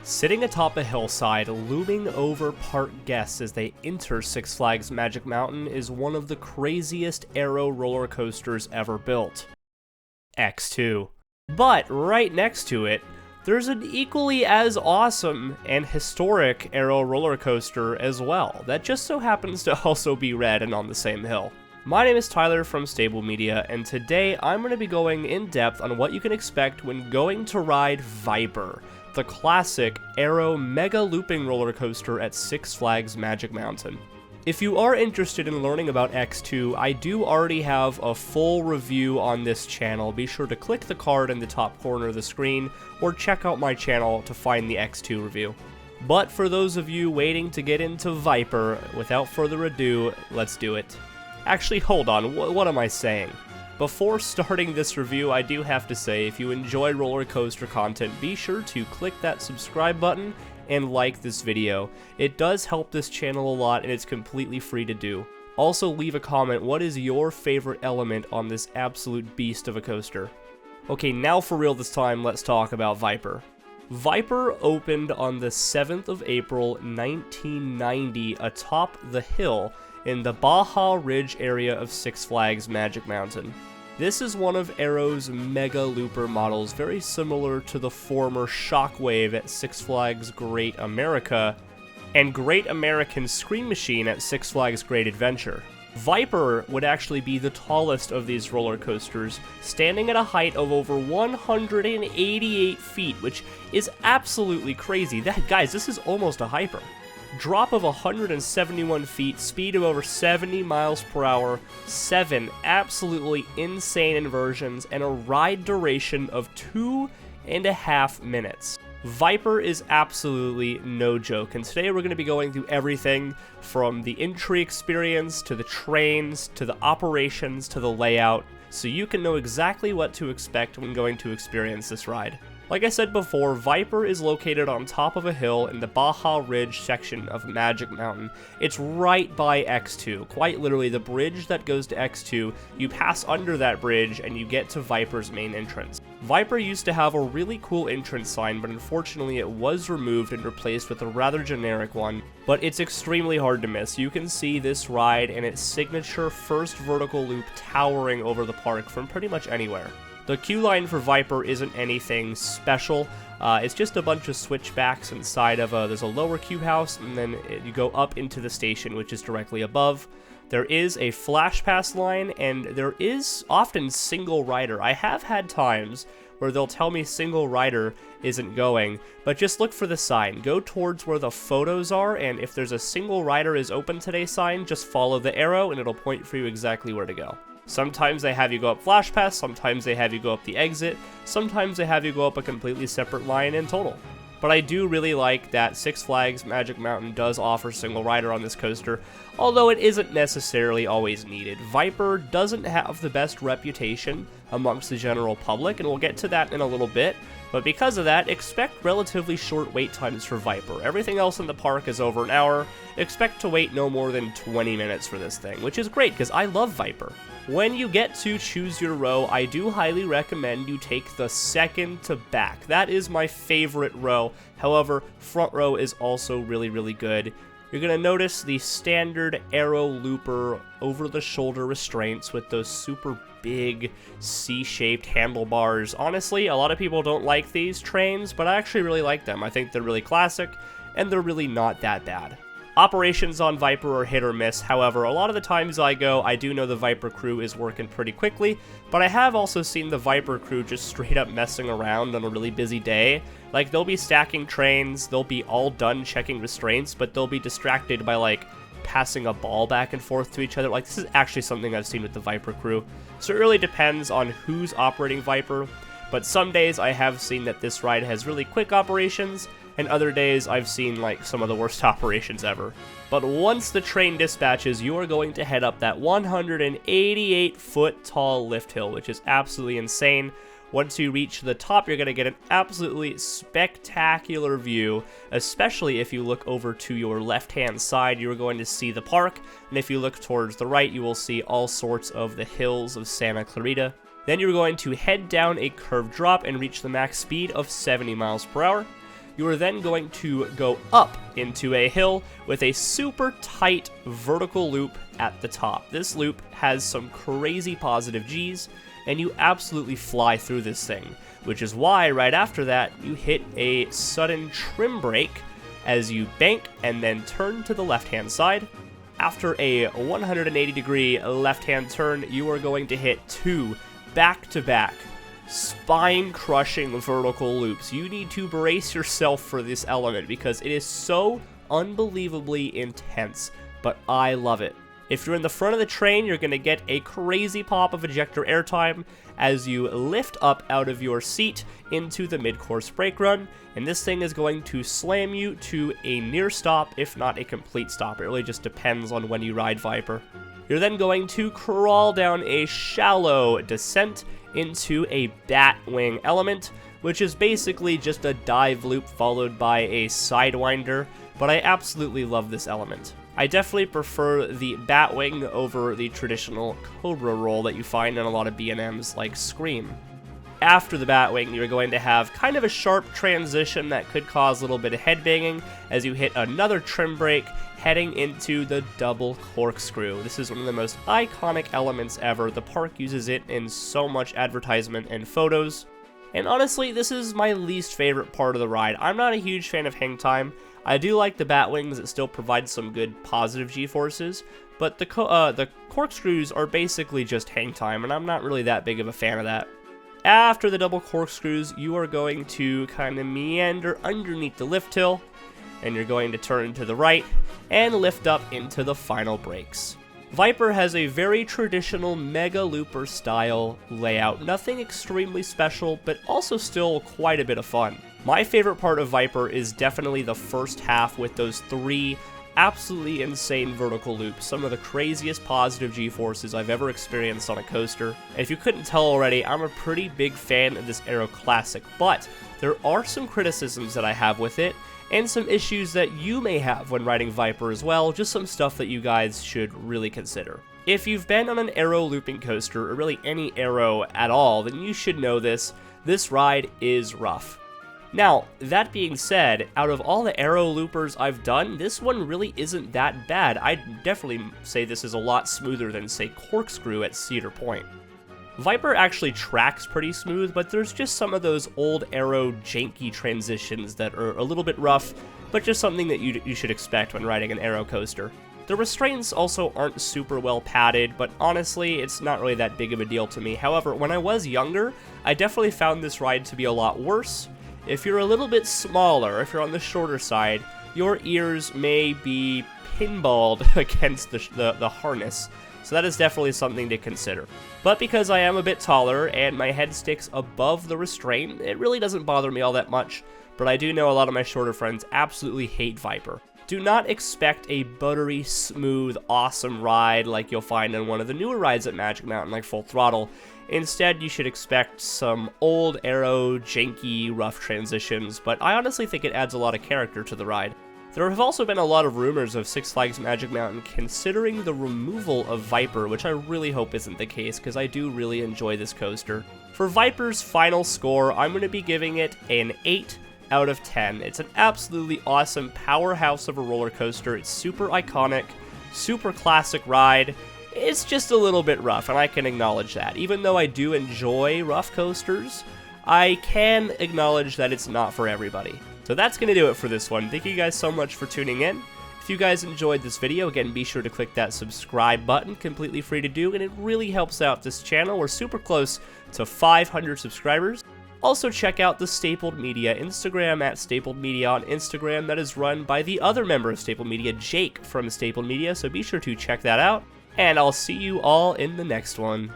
Sitting atop a hillside, looming over park guests as they enter Six Flags Magic Mountain is one of the craziest aero roller coasters ever built. X2. But right next to it, there's an equally as awesome and historic aero roller coaster as well, that just so happens to also be red and on the same hill. My name is Tyler from Stable Media, and today I'm going to be going in depth on what you can expect when going to ride Viper, the classic aero mega looping roller coaster at Six Flags Magic Mountain. If you are interested in learning about X2, I do already have a full review on this channel. Be sure to click the card in the top corner of the screen, or check out my channel to find the X2 review. But for those of you waiting to get into Viper, without further ado, let's do it. Actually, hold on, what am I saying? Before starting this review, I do have to say, if you enjoy roller coaster content, be sure to click that subscribe button and like this video. It does help this channel a lot, and it's completely free to do. Also, leave a comment, what is your favorite element on this absolute beast of a coaster? Okay, now for real this time, let's talk about Viper. Viper opened on the 7th of April, 1990 atop the hill in the Baja Ridge area of Six Flags Magic Mountain. This is one of Aero's mega looper models, very similar to the former Shockwave at Six Flags Great America, and Great American Scream Machine at Six Flags Great Adventure. Viper would actually be the tallest of these roller coasters, standing at a height of over 188 feet, which is absolutely crazy. Guys, this is almost a hyper. Drop of 171 feet, speed of over 70 miles per hour, 7 absolutely insane inversions, and a ride duration of 2.5 minutes. Viper is absolutely no joke, and today we're going to be going through everything from the entry experience, to the trains, to the operations, to the layout, so you can know exactly what to expect when going to experience this ride. Like I said before, Viper is located on top of a hill in the Baja Ridge section of Magic Mountain. It's right by X2, quite literally the bridge that goes to X2. You pass under that bridge and you get to Viper's main entrance. Viper used to have a really cool entrance sign, but unfortunately it was removed and replaced with a rather generic one, but it's extremely hard to miss. You can see this ride and its signature first vertical loop towering over the park from pretty much anywhere. The queue line for Viper isn't anything special. It's just a bunch of switchbacks inside of there's a lower queue house, and then you go up into the station, which is directly above. There is a flash pass line, and there is often single rider. I have had times where they'll tell me single rider isn't going, but just look for the sign. Go towards where the photos are, and if there's a single rider is open today sign, just follow the arrow and it'll point for you exactly where to go. Sometimes they have you go up Flash Pass, sometimes they have you go up the exit, sometimes they have you go up a completely separate line in total. But I do really like that Six Flags Magic Mountain does offer single rider on this coaster, although it isn't necessarily always needed. Viper doesn't have the best reputation amongst the general public, and we'll get to that in a little bit, but because of that, expect relatively short wait times for Viper. Everything else in the park is over an hour. Expect to wait no more than 20 minutes for this thing, which is great because I love Viper. When you get to choose your row, I do highly recommend you take the second to back. That is my favorite row. However, front row is also really, really good. You're going to notice the standard aero looper over-the-shoulder restraints with those super big C-shaped handlebars. Honestly, a lot of people don't like these trains, but I actually really like them. I think they're really classic, and they're really not that bad. Operations on Viper are hit or miss. However, a lot of the times I go, I do know the Viper crew is working pretty quickly, but I have also seen the Viper crew just straight up messing around on a really busy day. Like, they'll be stacking trains, they'll be all done checking restraints, but they'll be distracted by, like, passing a ball back and forth to each other. Like, this is actually something I've seen with the Viper crew. So it really depends on who's operating Viper, but some days I have seen that this ride has really quick operations, and other days I've seen like some of the worst operations ever. But once the train dispatches, you are going to head up that 188 foot tall lift hill, which is absolutely insane. Once you reach the top, you're going to get an absolutely spectacular view, especially if you look over to your left-hand side, you're going to see the park, and if you look towards the right, you will see all sorts of the hills of Santa Clarita. Then you're going to head down a curved drop and reach the max speed of 70 miles per hour. you are then going to go up into a hill with a super tight vertical loop at the top. This loop has some crazy positive Gs, and you absolutely fly through this thing, which is why right after that you hit a sudden trim brake as you bank and then turn to the left-hand side. After a 180-degree left-hand turn, you are going to hit 2 back-to-back spine-crushing vertical loops. You need to brace yourself for this element because it is so unbelievably intense, but I love it. If you're in the front of the train, you're going to get a crazy pop of ejector airtime as you lift up out of your seat into the mid-course brake run, and this thing is going to slam you to a near stop, if not a complete stop. It really just depends on when you ride Viper. You're then going to crawl down a shallow descent into a bat wing element, which is basically just a dive loop followed by a sidewinder, but I absolutely love this element. I definitely prefer the Batwing over the traditional Cobra roll that you find in a lot of B&Ms like Scream. After the Batwing, you're going to have kind of a sharp transition that could cause a little bit of headbanging as you hit another trim brake heading into the double corkscrew. This is one of the most iconic elements ever. The park uses it in so much advertisement and photos. And honestly, this is my least favorite part of the ride. I'm not a huge fan of hang time. I do like the Batwings, it still provides some good positive G-forces, but the corkscrews are basically just hang time, and I'm not really that big of a fan of that. After the double corkscrews, you are going to kind of meander underneath the lift hill, and you're going to turn to the right and lift up into the final brakes. Viper has a very traditional Mega Looper style layout, nothing extremely special, but also still quite a bit of fun. My favorite part of Viper is definitely the first half with those 3 absolutely insane vertical loops, some of the craziest positive G-forces I've ever experienced on a coaster. And if you couldn't tell already, I'm a pretty big fan of this Aero Classic, but there are some criticisms that I have with it, and some issues that you may have when riding Viper as well, just some stuff that you guys should really consider. If you've been on an Aero looping coaster, or really any Aero at all, then you should know this ride is rough. Now, that being said, out of all the Aero loopers I've done, this one really isn't that bad. I'd definitely say this is a lot smoother than, say, Corkscrew at Cedar Point. Viper actually tracks pretty smooth, but there's just some of those old Aero janky transitions that are a little bit rough, but just something that you should expect when riding an Aero coaster. The restraints also aren't super well padded, but honestly, it's not really that big of a deal to me. However, when I was younger, I definitely found this ride to be a lot worse. If you're a little bit smaller, if you're on the shorter side, your ears may be pinballed against the harness, so that is definitely something to consider. But because I am a bit taller and my head sticks above the restraint, it really doesn't bother me all that much, but I do know a lot of my shorter friends absolutely hate Viper. Do not expect a buttery, smooth, awesome ride like you'll find on one of the newer rides at Magic Mountain like Full Throttle. Instead, you should expect some old Aero, janky, rough transitions, but I honestly think it adds a lot of character to the ride. There have also been a lot of rumors of Six Flags Magic Mountain considering the removal of Viper, which I really hope isn't the case, because I do really enjoy this coaster. For Viper's final score, I'm going to be giving it an 8 out of 10. It's an absolutely awesome powerhouse of a roller coaster. It's super iconic, super classic ride. It's just a little bit rough, and I can acknowledge that. Even though I do enjoy rough coasters, I can acknowledge that it's not for everybody. So that's going to do it for this one. Thank you guys so much for tuning in. If you guys enjoyed this video, again, be sure to click that subscribe button, completely free to do, and it really helps out this channel. We're super close to 500 subscribers. Also, check out the Stapled Media Instagram at Stapled Media on Instagram. That is run by the other member of Stapled Media, Jake from Stapled Media, so be sure to check that out. And I'll see you all in the next one.